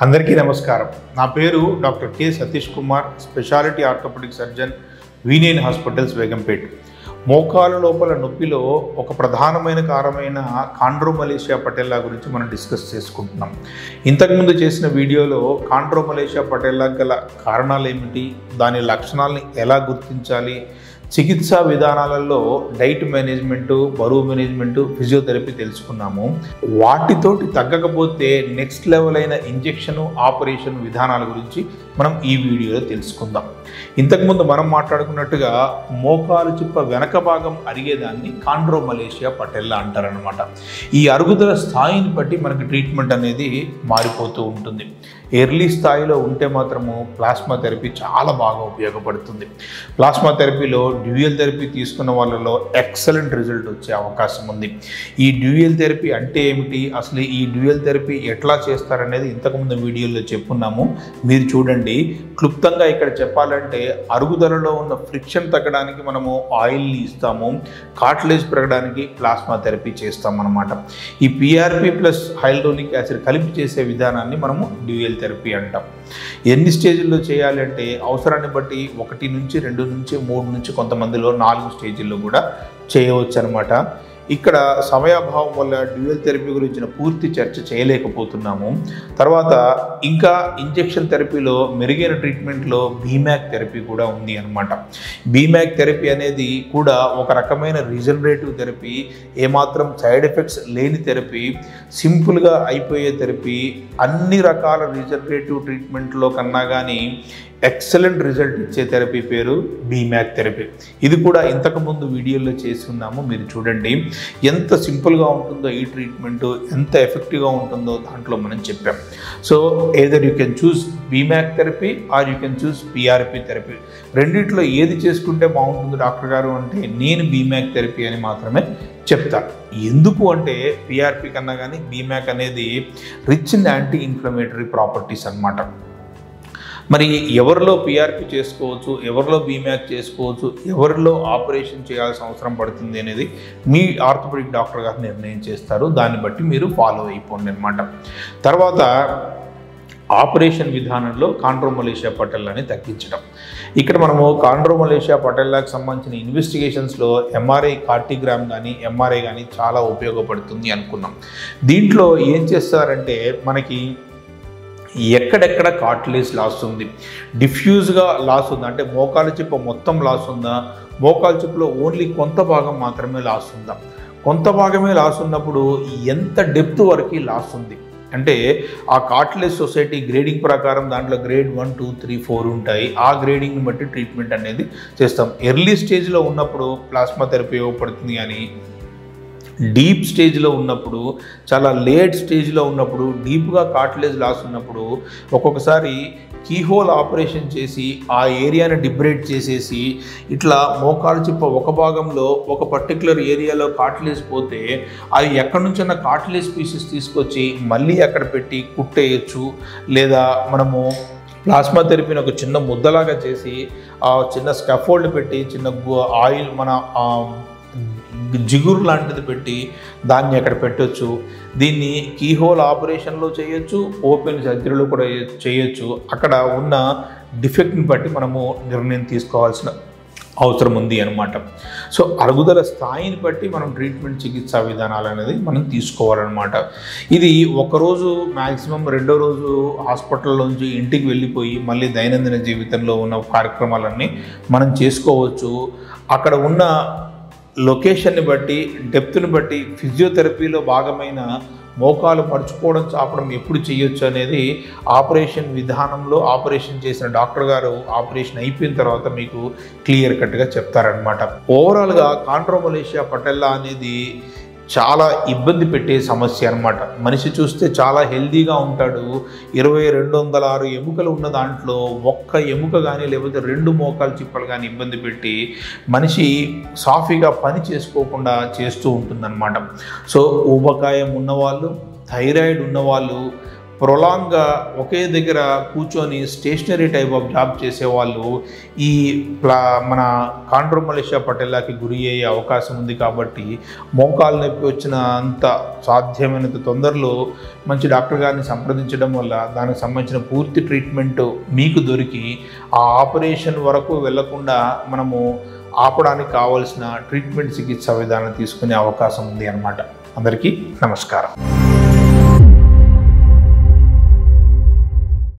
అందరికీ నమస్కారం. నా పేరు doctor K Satish Kumar, speciality orthopaedic surgeon, వీనేన్ హాస్పిటల్స్, బేగంపేట్. మోకాలు లోపల నొప్పిలో ఒక ప్రధానమైన కారణమైన కాండ్రోమలేషియా పటెల్లా గురించి మనం డిస్కస్ చేసుకుంటున్నాం. ఇంతకుముందు చేసిన వీడియోలో కాండ్రోమలేషియా పటెల్లా గల కారణాలు ఏమిటి, దాని లక్షణాలని ఎలా గుర్తించాలి, చికిత్సా విధానాలలో డైట్ మేనేజ్మెంటు, బరువు మేనేజ్మెంటు, ఫిజియోథెరపీ తెలుసుకున్నాము. వాటితోటి తగ్గకపోతే నెక్స్ట్ లెవెల్ అయిన ఇంజెక్షను, ఆపరేషన్ విధానాల గురించి మనం ఈ వీడియోలో తెలుసుకుందాం. ఇంతకుముందు మనం మాట్లాడుకున్నట్టుగా మోకాలు చిప్ప వెనక భాగం అరిగేదాన్ని కాండ్రోమలేషియా పటెల్లా అంటారనమాట. ఈ అరుగుదల స్థాయిని బట్టి మనకి ట్రీట్మెంట్ అనేది మారిపోతూ ఉంటుంది. ఎర్లీ స్థాయిలో ఉంటే మాత్రము ప్లాస్మా థెరపీ చాలా బాగా ఉపయోగపడుతుంది. ప్లాస్మా థెరపీలో డ్యూయల్ థెరపీ తీసుకున్న వాళ్ళలో ఎక్సలెంట్ రిజల్ట్ వచ్చే అవకాశం ఉంది. ఈ డ్యూయల్ థెరపీ అంటే ఏమిటి, అసలు ఈ డ్యూయల్ థెరపీ ఎట్లా చేస్తారనేది ఇంతకుముందు వీడియోలో చెప్పున్నాము, మీరు చూడండి. క్లుప్తంగా ఇక్కడ చెప్పాలంటే అరుగుదలలో ఉన్న ఫ్రిక్షన్ తగ్గడానికి మనము ఆయిల్ని ఇస్తాము, కార్టిలేజ్ పెరగడానికి ప్లాస్మా థెరపీ చేస్తామన్నమాట. ఈ పిఆర్పి ప్లస్ హైల్రోనిక్ యాసిడ్ కలిపి చేసే విధానాన్ని మనము డ్యూయల్ థెరపీ అంటాం. ఎన్ని స్టేజ్ల్లో చేయాలి అంటే అవసరాన్ని బట్టి 1 నుంచి 2 నుంచి 3 నుంచి కొంతమందిలో 4 స్టేజ్ల్లో కూడా చేయవచ్చు అనమాట. ఇక్కడ సమయాభావం వల్ల డ్యూయల్ థెరపీ గురించిన పూర్తి చర్చ చేయలేకపోతున్నాము. తర్వాత ఇంకా ఇంజెక్షన్ థెరపీలో మెరుగైన ట్రీట్మెంట్లో బీమ్యాక్ థెరపీ కూడా ఉంది అనమాట. బీమ్యాక్ థెరపీ అనేది కూడా ఒక రకమైన రీజనరేటివ్ థెరపీ, ఏమాత్రం సైడ్ ఎఫెక్ట్స్ లేని థెరపీ, సింపుల్గా అయిపోయే థెరపీ. అన్ని రకాల రీజనరేటివ్ ట్రీట్మెంట్లో కన్నా కానీ ఎక్సలెంట్ రిజల్ట్ ఇచ్చే థెరపీ పేరు బీమ్యాక్ థెరపీ. ఇది కూడా ఇంతకుముందు వీడియోలో చేసి ఉన్నాము, మీరు చూడండి. ఎంత సింపుల్గా ఉంటుందో ఈ ట్రీట్మెంట్, ఎంత ఎఫెక్టివ్గా ఉంటుందో దాంట్లో మనం చెప్పాం. So either you can choose బీమ్యాక్ therapy are you can choose PRP therapy. రెండిట్లో ఏది చేసుకుంటే బాగుంటుంది డాక్టర్ గారు అంటే నేను బీమ్యాక్ థెరపీ అని మాత్రమే చెప్తాను. ఎందుకు అంటే పిఆర్పి కన్నా కానీ బీమ్యాక్ అనేది rich in anti inflammatory properties అన్నమాట. మరి ఎవరిలో పిఆర్పి చేసుకోవచ్చు, ఎవరిలో బీమ్యాక్ చేసుకోవచ్చు, ఎవరిలో ఆపరేషన్ చేయాల్సిన అవసరం పడుతుంది అనేది మీ ఆర్థోపెడిక్ డాక్టర్ గారు నిర్ణయం చేస్తారు. దాన్ని బట్టి మీరు ఫాలో అయిపోండి అనమాట. తర్వాత ఆపరేషన్ విధానంలో కాండ్రోమలేషియా పటెల్లాని తగ్గించడం. ఇక్కడ మనము కాండ్రోమలేషియా పటెల్లాకి సంబంధించిన ఇన్వెస్టిగేషన్స్లో ఎంఆర్ఐ, కార్టిగ్రామ్ కానీ ఎంఆర్ఐ కానీ చాలా ఉపయోగపడుతుంది అనుకున్నాం. దీంట్లో ఏం చేస్తారంటే మనకి ఎక్కడెక్కడ కార్టిలేజ్ లాస్ ఉంది, డిఫ్యూజ్గా లాస్ ఉందా అంటే మోకాలు చిప్ప మొత్తం లాస్ ఉందా, మోకాలు చిప్పలో ఓన్లీ కొంత భాగం మాత్రమే లాస్ ఉందా, కొంత భాగమే లాస్ ఉన్నప్పుడు ఎంత డెప్త్ వరకు లాస్ ఉంది అంటే ఆ కార్టిలేజ్ సొసైటీ గ్రేడింగ్ ప్రకారం దాంట్లో గ్రేడ్ 1, 2, 3, 4 ఉంటాయి. ఆ గ్రేడింగ్ని బట్టి ట్రీట్మెంట్ అనేది చేస్తాం. ఎర్లీ స్టేజ్లో ఉన్నప్పుడు ప్లాస్మా థెరపీ ఉపయోగపడుతుంది, కానీ డీప్ స్టేజ్లో ఉన్నప్పుడు, చాలా లేట్ స్టేజ్లో ఉన్నప్పుడు, డీప్గా కార్టిలేజ్ లాస్ ఉన్నప్పుడు ఒక్కొక్కసారి కీహోల్ ఆపరేషన్ చేసి ఆ ఏరియాని డిబ్రేట్ చేసేసి ఇట్లా మోకాలు చిప్ప ఒక భాగంలో ఒక పర్టికులర్ ఏరియాలో కార్టిలేజ్ పోతే అది ఎక్కడి నుంచైనా కార్టిలేజ్ పీసెస్ తీసుకొచ్చి మళ్ళీ అక్కడ పెట్టి కుట్టేయచ్చు. లేదా మనము ప్లాస్మా థెరపీని ఒక చిన్న ముద్దలాగా చేసి ఆ చిన్న స్కాఫోల్డ్ పెట్టి చిన్న ఆయిల్ మన జిగురు లాంటిది పెట్టి దాన్ని అక్కడ పెట్టవచ్చు. దీన్ని కీహోల్ ఆపరేషన్లో చేయొచ్చు, ఓపెన్ సర్జరీలో కూడా చేయొచ్చు. అక్కడ ఉన్న డిఫెక్ట్ని బట్టి మనము నిర్ణయం తీసుకోవాల్సిన అవసరం ఉంది అనమాట. సో అరుగుదల స్థాయిని బట్టి మనం ట్రీట్మెంట్, చికిత్సా విధానాలు అనేది మనం తీసుకోవాలన్నమాట. ఇది ఒకరోజు మ్యాక్సిమం, రెండో రోజు హాస్పిటల్లోంచి ఇంటికి వెళ్ళిపోయి మళ్ళీ దైనందిన జీవితంలో ఉన్న కార్యక్రమాలన్నీ మనం చేసుకోవచ్చు. అక్కడ ఉన్న లొకేషన్ని బట్టి, డెప్త్ని బట్టి, ఫిజియోథెరపీలో భాగమైన మోకాలు మర్చుకోవడం, చాపడం ఎప్పుడు చేయొచ్చు అనేది ఆపరేషన్ విధానంలో ఆపరేషన్ చేసిన డాక్టర్ గారు ఆపరేషన్ అయిపోయిన తర్వాత మీకు క్లియర్ కట్గా చెప్తారనమాట. ఓవరాల్గా కాండ్రోమలేషియా పటెల్లా అనేది చాలా ఇబ్బంది పెట్టే సమస్య అనమాట. మనిషి చూస్తే చాలా హెల్దీగా ఉంటాడు. 2206 ఎముకలు ఉన్న దాంట్లో ఒక్క ఎముక కానీ లేకపోతే 2 మోకాలు చిప్పలు కానీ ఇబ్బంది పెట్టి మనిషి సాఫీగా పని చేసుకోకుండా చేస్తూ ఉంటుందన్నమాట. సో ఊబకాయం ఉన్నవాళ్ళు, థైరాయిడ్ ఉన్నవాళ్ళు, ప్రొలాంగ్గా ఒకే దగ్గర కూర్చొని స్టేషనరీ టైప్ ఆఫ్ జాబ్ చేసేవాళ్ళు ఈ మన కాండ్రోమలేషియా పటెల్లాకి గురి అయ్యే అవకాశం ఉంది. కాబట్టి మోకాలు నొప్పి వచ్చిన అంత సాధ్యమైనంత తొందరలో మంచి డాక్టర్ గారిని సంప్రదించడం వల్ల దానికి సంబంధించిన పూర్తి ట్రీట్మెంట్ మీకు దొరికి ఆ ఆపరేషన్ వరకు వెళ్లకుండా మనము ఆపడానికి కావాల్సిన ట్రీట్మెంట్ చికిత్సా విధానం తీసుకునే అవకాశం ఉంది అన్నమాట. అందరికీ నమస్కారం.